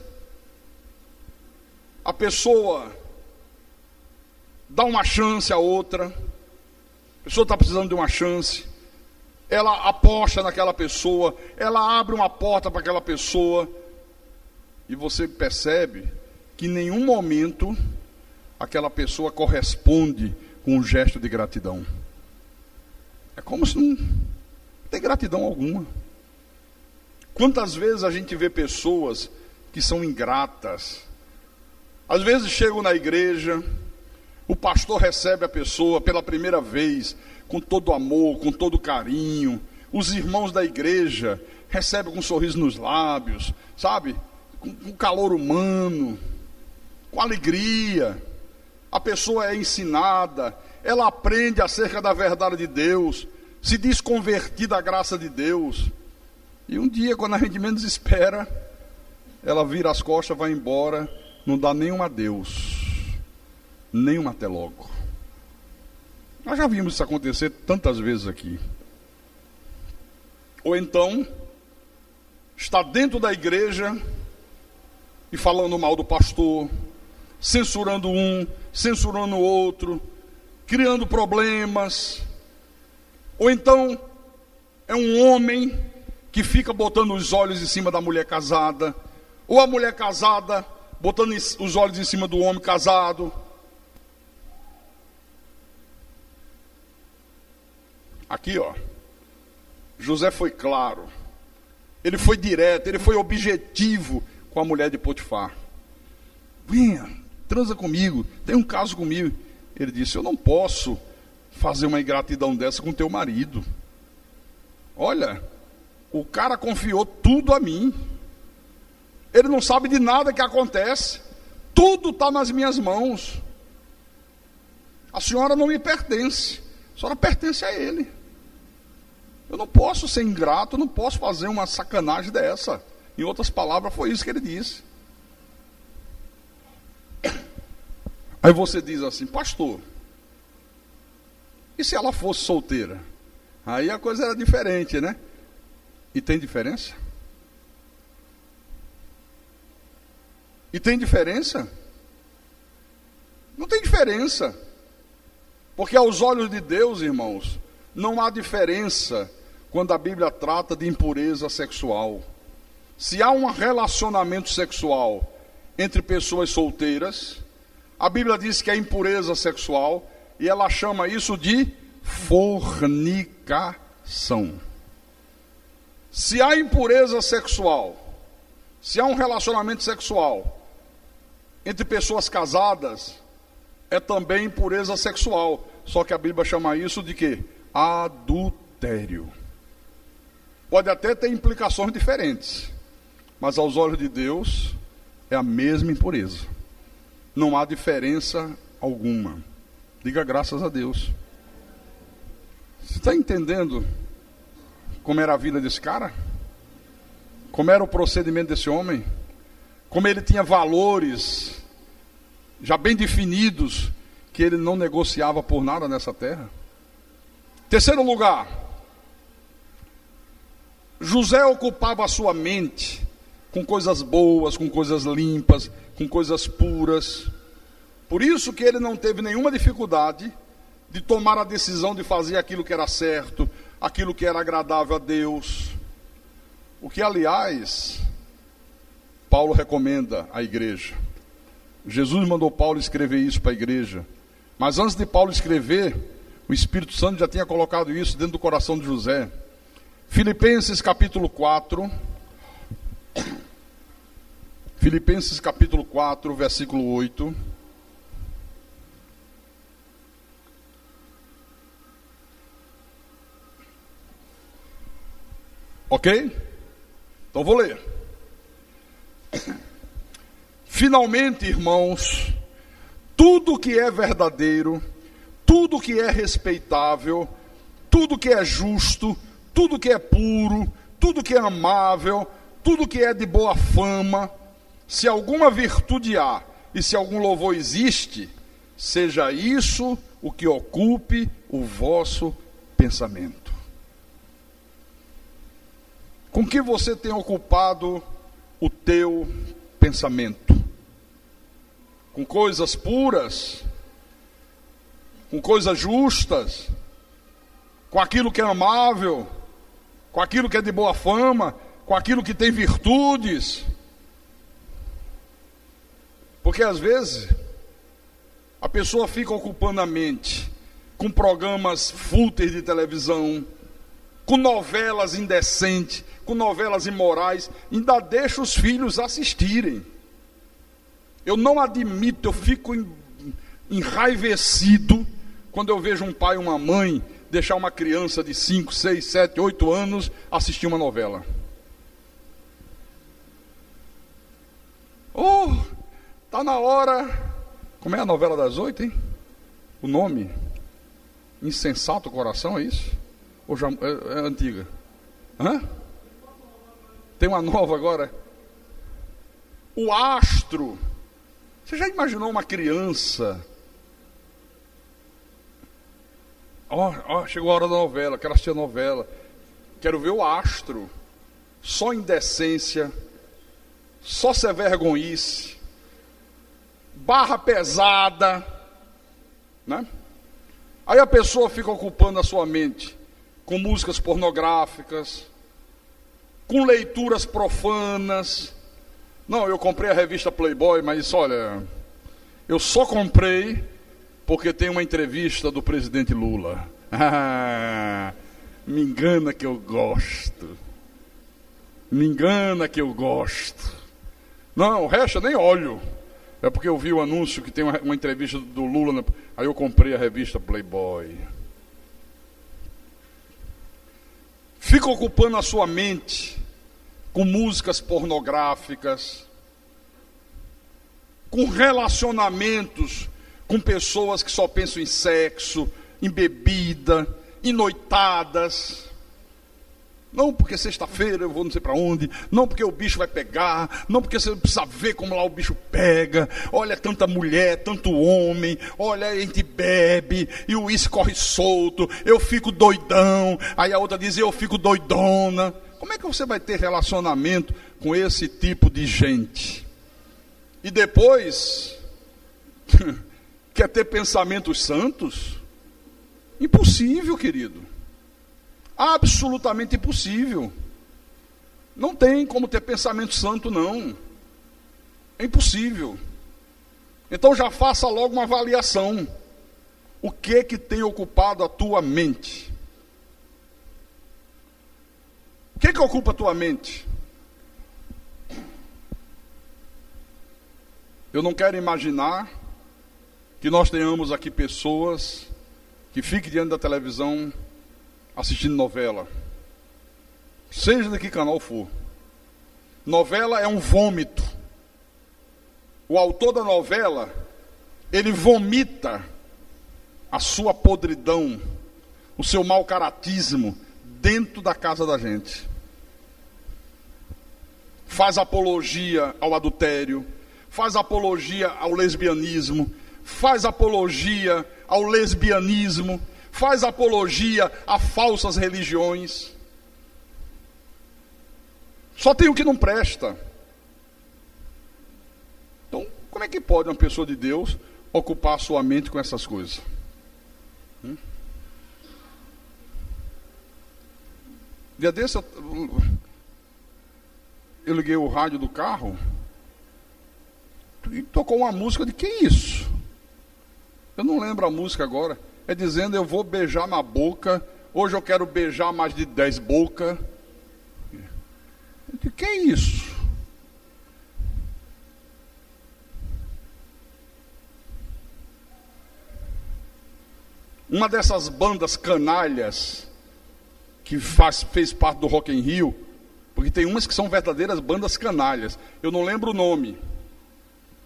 a pessoa dá uma chance a outra, a pessoa está precisando de uma chance, ela aposta naquela pessoa, ela abre uma porta para aquela pessoa, e você percebe que em nenhum momento aquela pessoa corresponde com um gesto de gratidão. É como se não tem gratidão alguma. Quantas vezes a gente vê pessoas que são ingratas? Às vezes chegam na igreja, o pastor recebe a pessoa pela primeira vez, com todo amor, com todo carinho. Os irmãos da igreja recebem com um sorriso nos lábios, sabe? Com calor humano, com alegria. A pessoa é ensinada, ela aprende acerca da verdade de Deus, se diz convertida à graça de Deus. E um dia, quando a gente menos espera, ela vira as costas, vai embora, não dá nenhum adeus, nenhum até logo. Nós já vimos isso acontecer tantas vezes aqui. Ou então, está dentro da igreja e falando mal do pastor, censurando um, censurando o outro, criando problemas. Ou então, é um homem que fica botando os olhos em cima da mulher casada, ou a mulher casada botando os olhos em cima do homem casado. Aqui, ó. José foi claro. Ele foi direto, ele foi objetivo com a mulher de Potifar. Venha, transa comigo, tem um caso comigo. Ele disse, eu não posso fazer uma ingratidão dessa com teu marido. Olha, o cara confiou tudo a mim. Ele não sabe de nada que acontece. Tudo está nas minhas mãos. A senhora não me pertence. A senhora pertence a ele. Eu não posso ser ingrato, eu não posso fazer uma sacanagem dessa. Em outras palavras, foi isso que ele disse. Aí você diz assim, pastor, e se ela fosse solteira? Aí a coisa era diferente, né? E tem diferença? E tem diferença? Não tem diferença. Porque aos olhos de Deus, irmãos, não há diferença quando a Bíblia trata de impureza sexual. Se há um relacionamento sexual entre pessoas solteiras, a Bíblia diz que é impureza sexual e ela chama isso de fornicação. Se há impureza sexual, se há um relacionamento sexual entre pessoas casadas, é também impureza sexual. Só que a Bíblia chama isso de quê? Adultério. Pode até ter implicações diferentes, mas aos olhos de Deus é a mesma impureza. Não há diferença alguma. Diga graças a Deus. Você está entendendo como era a vida desse cara? Como era o procedimento desse homem? Como ele tinha valores já bem definidos, que ele não negociava por nada nessa terra? Terceiro lugar, José ocupava a sua mente com coisas boas, com coisas limpas, com coisas puras. Por isso que ele não teve nenhuma dificuldade de tomar a decisão de fazer aquilo que era certo, aquilo que era agradável a Deus. O que, aliás, Paulo recomenda à igreja. Jesus mandou Paulo escrever isso para a igreja. Mas antes de Paulo escrever, o Espírito Santo já tinha colocado isso dentro do coração de José. Filipenses capítulo 4. Filipenses capítulo 4, versículo 8. Ok? Então vou ler. Finalmente, irmãos, tudo que é verdadeiro, tudo que é respeitável, tudo que é justo, tudo que é puro, tudo que é amável, tudo que é de boa fama, se alguma virtude há e se algum louvor existe, seja isso o que ocupe o vosso pensamento. Com que você tem ocupado o teu pensamento? Com coisas puras? Com coisas justas? Com aquilo que é amável? Com aquilo que é de boa fama? Com aquilo que tem virtudes? Porque às vezes a pessoa fica ocupando a mente com programas fúteis de televisão, com novelas indecentes, com novelas imorais, ainda deixa os filhos assistirem. Eu não admito, eu fico enraivecido quando eu vejo um pai e uma mãe deixar uma criança de 5, 6, 7, 8 anos assistir uma novela. Está na hora. Como é a novela das 8, hein? O nome? Insensato Coração, é isso? Ou já é antiga? Hã? Tem uma nova agora? O Astro. Você já imaginou uma criança? Chegou a hora da novela, quero assistir a novela. Quero ver o Astro. Só indecência, só ser vergonhice, barra pesada, né? Aí a pessoa fica ocupando a sua mente com músicas pornográficas, com leituras profanas. Não, eu comprei a revista Playboy, mas olha, eu só comprei porque tem uma entrevista do presidente Lula. Me engana que eu gosto. Me engana que eu gosto. Não, o resto eu nem olho. É porque eu vi o anúncio que tem uma entrevista do Lula, aí eu comprei a revista Playboy. Fica ocupando a sua mente com músicas pornográficas, com relacionamentos com pessoas que só pensam em sexo, em bebida, em noitadas. Não porque sexta-feira eu vou não sei para onde, não porque o bicho vai pegar, não porque você precisa ver como lá o bicho pega. Olha, tanta mulher, tanto homem, olha, a gente bebe e o uísque corre solto, eu fico doidão. Aí a outra diz, eu fico doidona. Como é que você vai ter relacionamento com esse tipo de gente? E depois, quer ter pensamentos santos? Impossível, querido. Absolutamente impossível. Não tem como ter pensamento santo, não. É impossível. Então já faça logo uma avaliação. O que tem ocupado a tua mente? O que ocupa a tua mente? Eu não quero imaginar que nós tenhamos aqui pessoas que fiquem diante da televisão assistindo novela, seja de que canal for. Novela é um vômito. O autor da novela, ele vomita a sua podridão, o seu mau caratismo dentro da casa da gente. Faz apologia ao adultério, faz apologia ao lesbianismo, faz apologia ao lesbianismo, faz apologia a falsas religiões. Só tem o que não presta. Então, como é que pode uma pessoa de Deus ocupar a sua mente com essas coisas? Dia desse eu liguei o rádio do carro e tocou uma música de que é isso? Eu não lembro a música agora. É dizendo, eu vou beijar na boca, hoje eu quero beijar mais de 10 bocas. O que é isso? Uma dessas bandas canalhas que fez parte do Rock in Rio, porque tem umas que são verdadeiras bandas canalhas, eu não lembro o nome,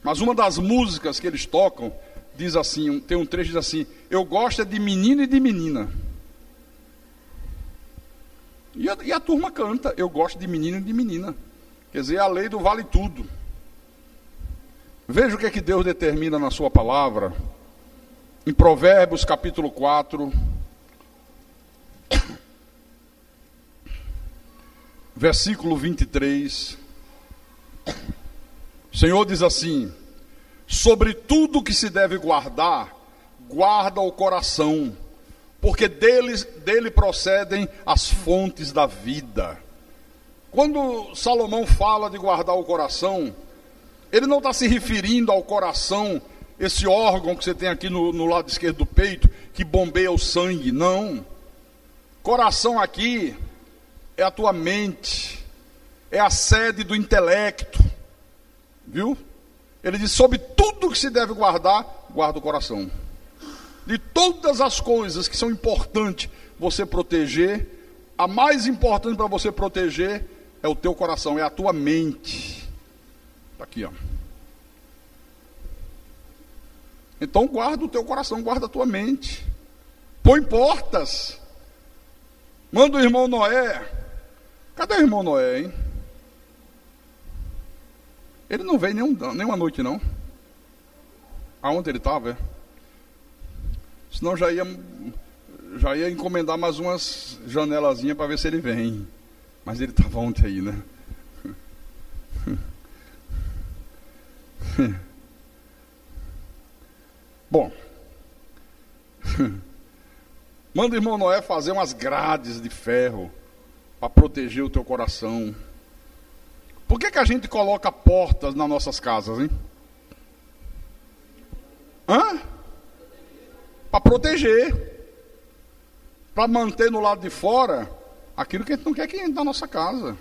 mas uma das músicas que eles tocam diz assim, tem um trecho que diz assim, eu gosto de menino e de menina. E a turma canta, eu gosto de menino e de menina. Quer dizer, a lei do vale tudo. Veja o que é que Deus determina na sua palavra. Em Provérbios capítulo 4, versículo 23. O Senhor diz assim, sobre tudo que se deve guardar, guarda o coração, porque dele procedem as fontes da vida. Quando Salomão fala de guardar o coração, ele não está se referindo ao coração, esse órgão que você tem aqui no lado esquerdo do peito, que bombeia o sangue, não. Coração aqui é a tua mente, é a sede do intelecto, viu? Ele diz, sobre tudo que se deve guardar, guarda o coração. De todas as coisas que são importantes você proteger, a mais importante para você proteger é o teu coração, é a tua mente. Está aqui, ó. Então guarda o teu coração, guarda a tua mente. Põe portas. Manda o irmão Noé. Cadê o irmão Noé, hein? Ele não veio nenhuma noite, não. Aonde ele estava, é? Senão já ia encomendar mais umas janelazinhas para ver se ele vem. Mas ele estava ontem aí, né? Bom. Manda o irmão Noé fazer umas grades de ferro para proteger o teu coração. Por que a gente coloca portas nas nossas casas, hein? Para proteger. para manter no lado de fora aquilo que a gente não quer que entre na nossa casa,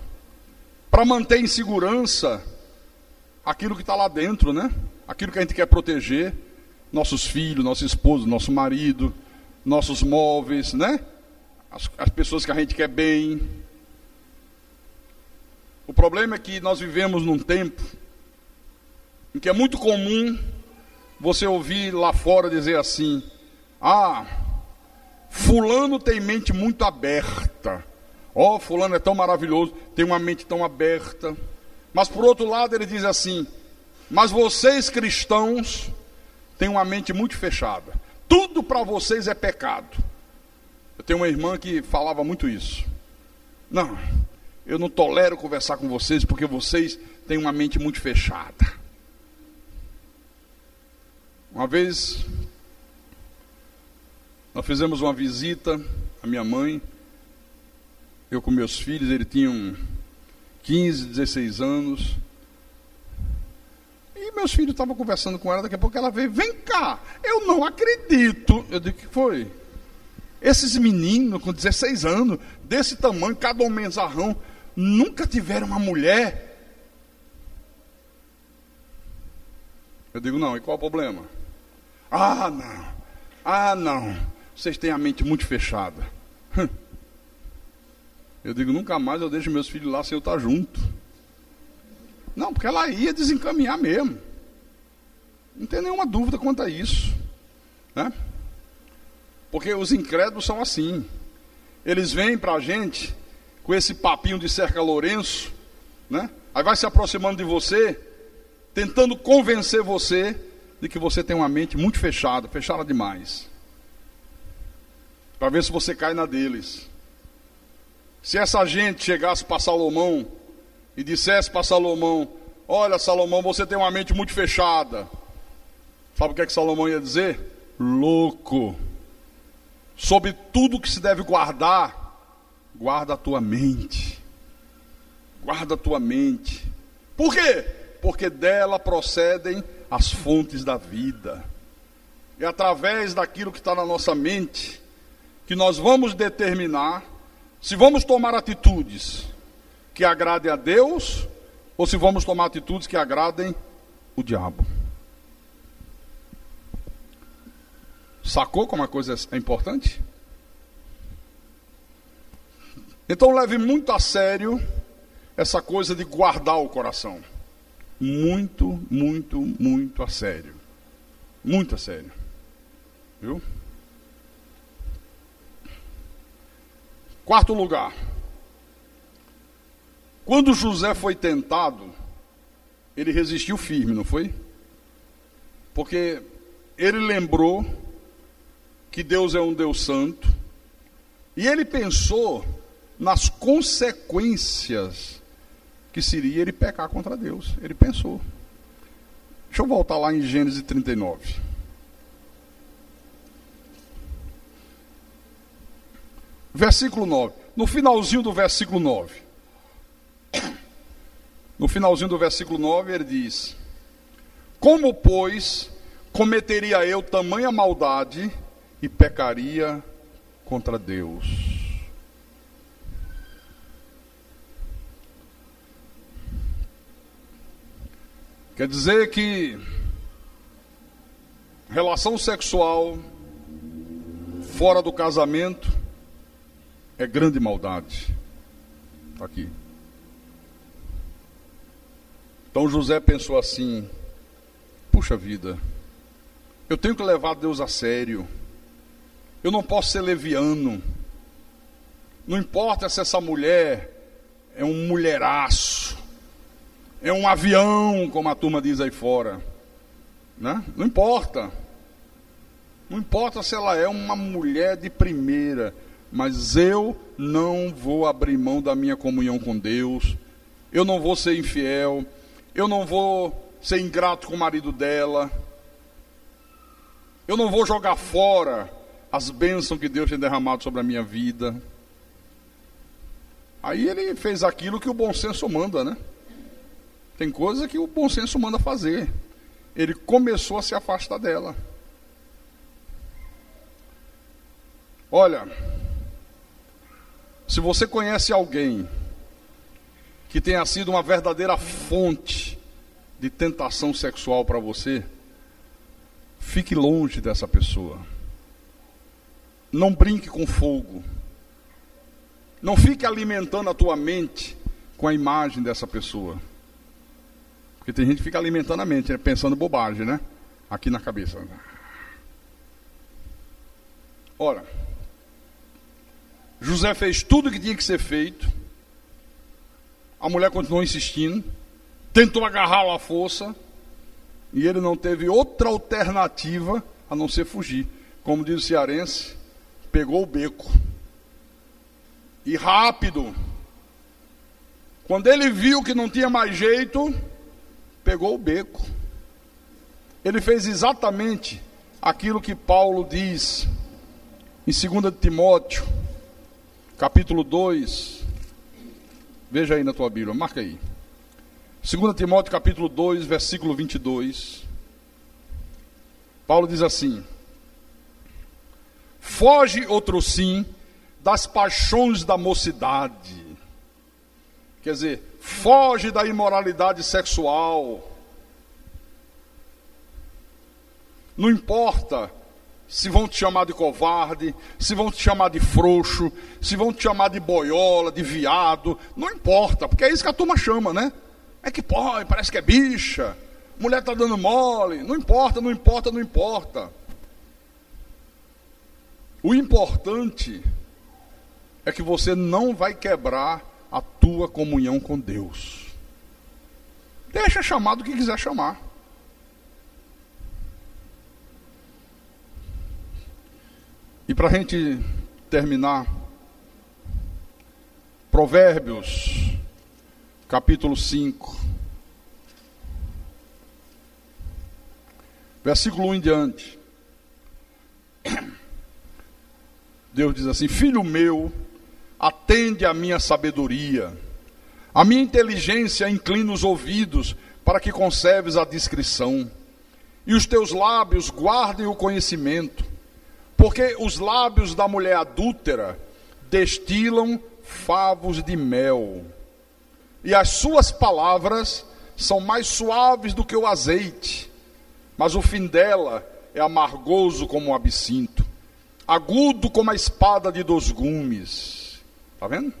para manter em segurança aquilo que está lá dentro, né? Aquilo que a gente quer proteger, nossos filhos, nossa esposa, nosso marido, nossos móveis, né? As pessoas que a gente quer bem. O problema é que nós vivemos num tempo em que é muito comum você ouvir lá fora dizer assim: ah, fulano tem mente muito aberta. Ó, fulano é tão maravilhoso, tem uma mente tão aberta. Mas por outro lado ele diz assim: mas vocês cristãos têm uma mente muito fechada. Tudo para vocês é pecado. Eu tenho uma irmã que falava muito isso. Não, eu não tolero conversar com vocês porque vocês têm uma mente muito fechada. Uma vez nós fizemos uma visita à minha mãe, eu com meus filhos, eles tinham 15, 16 anos. E meus filhos estavam conversando com ela, daqui a pouco ela veio: vem cá, eu não acredito. Eu digo: o que foi? Esses meninos com 16 anos, desse tamanho, cada um menzarrão, nunca tiveram uma mulher? Eu digo: não, e qual o problema? Ah, não, vocês têm a mente muito fechada. Eu digo: nunca mais eu deixo meus filhos lá sem eu estar junto. Não, porque ela ia desencaminhar mesmo. Não tem nenhuma dúvida quanto a isso, né? Porque os incrédulos são assim. Eles vêm para a gente com esse papinho de cerca Lourenço, né? Aí vai se aproximando de você, tentando convencer você de que você tem uma mente muito fechada, fechada demais, para ver se você cai na deles. Se essa gente chegasse para Salomão e dissesse para Salomão: olha, Salomão, você tem uma mente muito fechada, sabe o que é que Salomão ia dizer? Louco, sobre tudo que se deve guardar, guarda a tua mente. Guarda a tua mente. Por quê? Porque dela procedem as fontes da vida. É através daquilo que está na nossa mente que nós vamos determinar se vamos tomar atitudes que agradem a Deus ou se vamos tomar atitudes que agradem o diabo. Sacou como a coisa é importante? Então leve muito a sério essa coisa de guardar o coração. Muito, muito, muito a sério. Muito a sério. Viu? Quarto lugar. Quando José foi tentado, ele resistiu firme, não foi? Porque ele lembrou que Deus é um Deus santo, e ele pensou nas consequências que seria ele pecar contra Deus. Ele pensou. Deixa eu voltar lá em Gênesis 39. Versículo 9. No finalzinho do versículo 9. No finalzinho do versículo 9 ele diz: como, pois, cometeria eu tamanha maldade e pecaria contra Deus? Quer dizer que relação sexual fora do casamento é grande maldade. Está aqui. Então José pensou assim: puxa vida, eu tenho que levar Deus a sério. Eu não posso ser leviano. Não importa se essa mulher é um mulheraço, é um avião, como a turma diz aí fora, né? Não importa. Não importa se ela é uma mulher de primeira, mas eu não vou abrir mão da minha comunhão com Deus. Eu não vou ser infiel. Eu não vou ser ingrato com o marido dela. Eu não vou jogar fora as bênçãos que Deus tem derramado sobre a minha vida. Aí ele fez aquilo que o bom senso manda, né? Tem coisa que o bom senso manda fazer. Ele começou a se afastar dela. Olha, Se você conhece alguém que tenha sido uma verdadeira fonte de tentação sexual para você, fique longe dessa pessoa. Não brinque com fogo. Não fique alimentando a tua mente com a imagem dessa pessoa. Porque tem gente que fica alimentando a mente, né? Pensando bobagem, né? Aqui na cabeça. Ora, José fez tudo o que tinha que ser feito. A mulher continuou insistindo, tentou agarrá-lo à força, e ele não teve outra alternativa a não ser fugir. Como diz o cearense, pegou o beco. E rápido, quando ele viu que não tinha mais jeito, pegou o beco. Ele fez exatamente aquilo que Paulo diz em 2 Timóteo, capítulo 2. Veja aí na tua Bíblia, marca aí. 2 Timóteo, capítulo 2, versículo 22. Paulo diz assim: foge, outro sim, das paixões da mocidade. Quer dizer, foge da imoralidade sexual. Não importa se vão te chamar de covarde, se vão te chamar de frouxo, se vão te chamar de boiola, de viado, não importa, porque é isso que a turma chama, né? É que pode, parece que é bicha, mulher está dando mole, não importa, não importa, não importa. O importante é que você não vai quebrar a tua comunhão com Deus. Deixa chamar do que quiser chamar. E para a gente terminar, Provérbios, capítulo 5, versículo 1 em diante. Deus diz assim: filho meu, atende à minha sabedoria, a minha inteligência inclina os ouvidos, para que conserves a discrição, e os teus lábios guardem o conhecimento, porque os lábios da mulher adúltera destilam favos de mel, e as suas palavras são mais suaves do que o azeite, mas o fim dela é amargoso como um absinto, agudo como a espada de 2 gumes. Está vendo?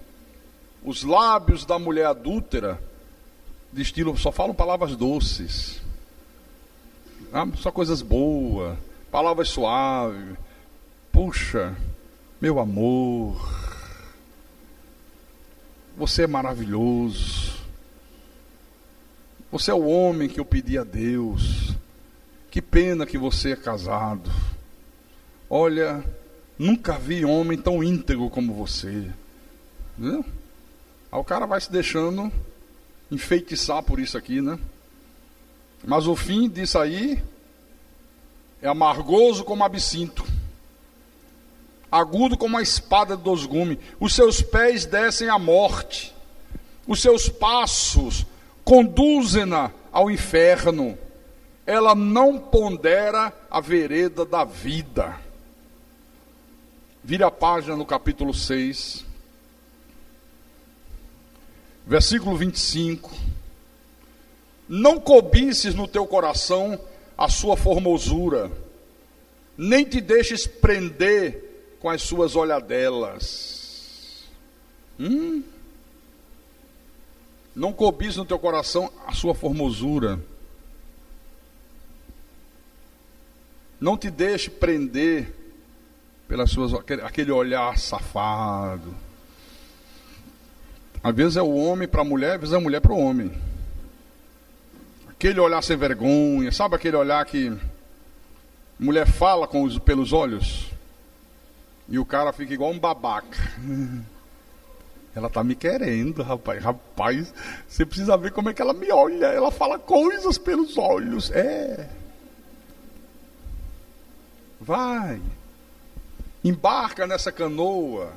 Os lábios da mulher adúltera destilam, só falam palavras doces, só coisas boas, palavras suaves. Puxa, meu amor, você é maravilhoso, você é o homem que eu pedi a Deus, que pena que você é casado, olha, nunca vi homem tão íntegro como você. Entendeu? Aí o cara vai se deixando enfeitiçar por isso aqui, né? Mas o fim disso aí é amargoso como absinto, agudo como a espada de 2 gumes. Os seus pés descem à morte, os seus passos conduzem-na ao inferno. Ela não pondera a vereda da vida. Vire a página no capítulo 6, versículo 25. Não cobices no teu coração a sua formosura, nem te deixes prender com as suas olhadelas. Não cobices no teu coração a sua formosura. Não te deixe prender pelas suas, aquele olhar safado. Às vezes é o homem para a mulher, às vezes é a mulher para o homem. Aquele olhar sem vergonha, sabe aquele olhar que mulher fala pelos olhos? E o cara fica igual um babaca. Ela está me querendo, rapaz. Rapaz, você precisa ver como é que ela me olha. Ela fala coisas pelos olhos. Vai. Embarca nessa canoa.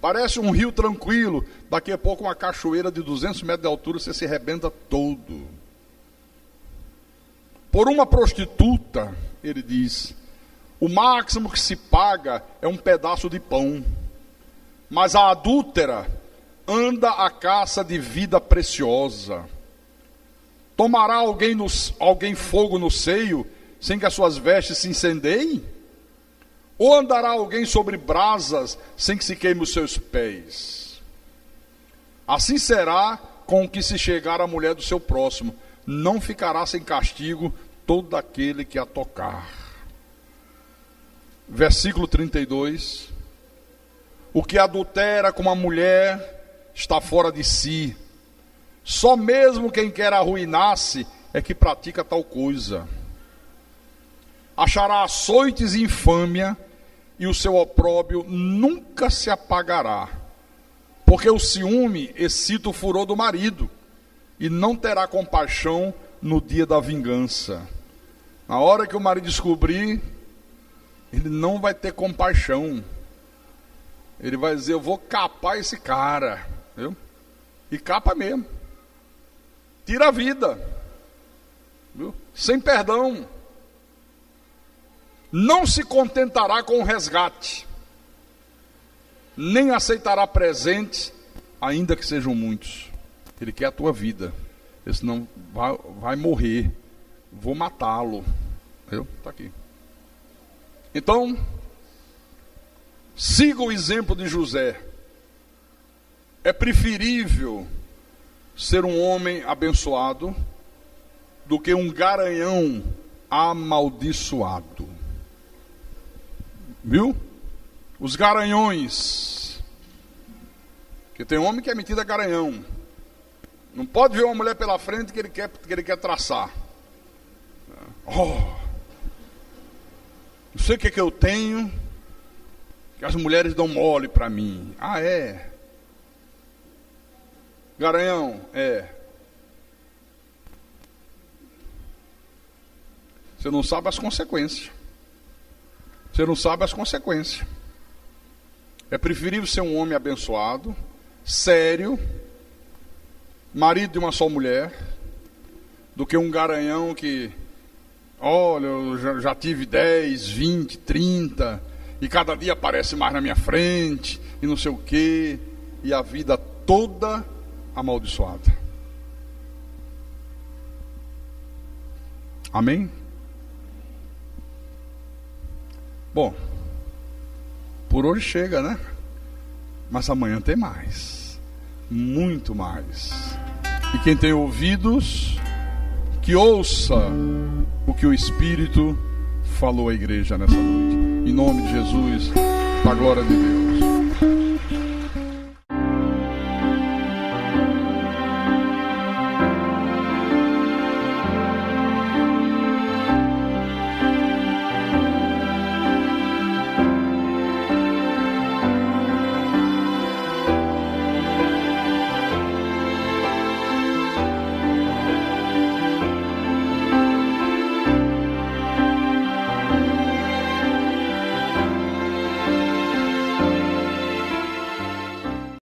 Parece um rio tranquilo. Daqui a pouco uma cachoeira de 200 metros de altura, você se arrebenta todo. Por uma prostituta, ele diz, o máximo que se paga é um pedaço de pão. Mas a adúltera anda à caça de vida preciosa. Tomará alguém fogo no seio, sem que as suas vestes se incendeiem? Ou andará alguém sobre brasas, sem que se queime os seus pés? Assim será com o que se chegar à mulher do seu próximo. Não ficará sem castigo todo aquele que a tocar. Versículo 32. O que adultera com uma mulher está fora de si. Só mesmo quem quer arruinar-se é que pratica tal coisa. Achará açoites e infâmia, e o seu opróbrio nunca se apagará. Porque o ciúme excita o furor do marido, e não terá compaixão no dia da vingança. Na hora que o marido descobrir, ele não vai ter compaixão. Ele vai dizer: eu vou capar esse cara, viu? E capa mesmo. Tira a vida, viu? Sem perdão. Não se contentará com o resgate, nem aceitará presentes, ainda que sejam muitos. Ele quer a tua vida. Ele senão vai morrer. Vou matá-lo. Está aqui. Então, siga o exemplo de José. É preferível ser um homem abençoado do que um garanhão amaldiçoado. Viu? Os garanhões. Porque tem homem que é metido a garanhão. Não pode ver uma mulher pela frente que ele quer traçar. Não sei o que eu tenho, que as mulheres dão mole para mim. Ah, é? Garanhão, é. Você não sabe as consequências. Você não sabe as consequências. É preferível ser um homem abençoado, sério, marido de uma só mulher, do que um garanhão que, olha, eu já tive 10, 20, 30, e cada dia aparece mais na minha frente, e não sei o quê, e a vida toda amaldiçoada. Amém? Bom, por hoje chega, né? Mas amanhã tem mais, muito mais. E quem tem ouvidos, que ouça o que o Espírito falou à igreja nessa noite. Em nome de Jesus, para a glória de Deus.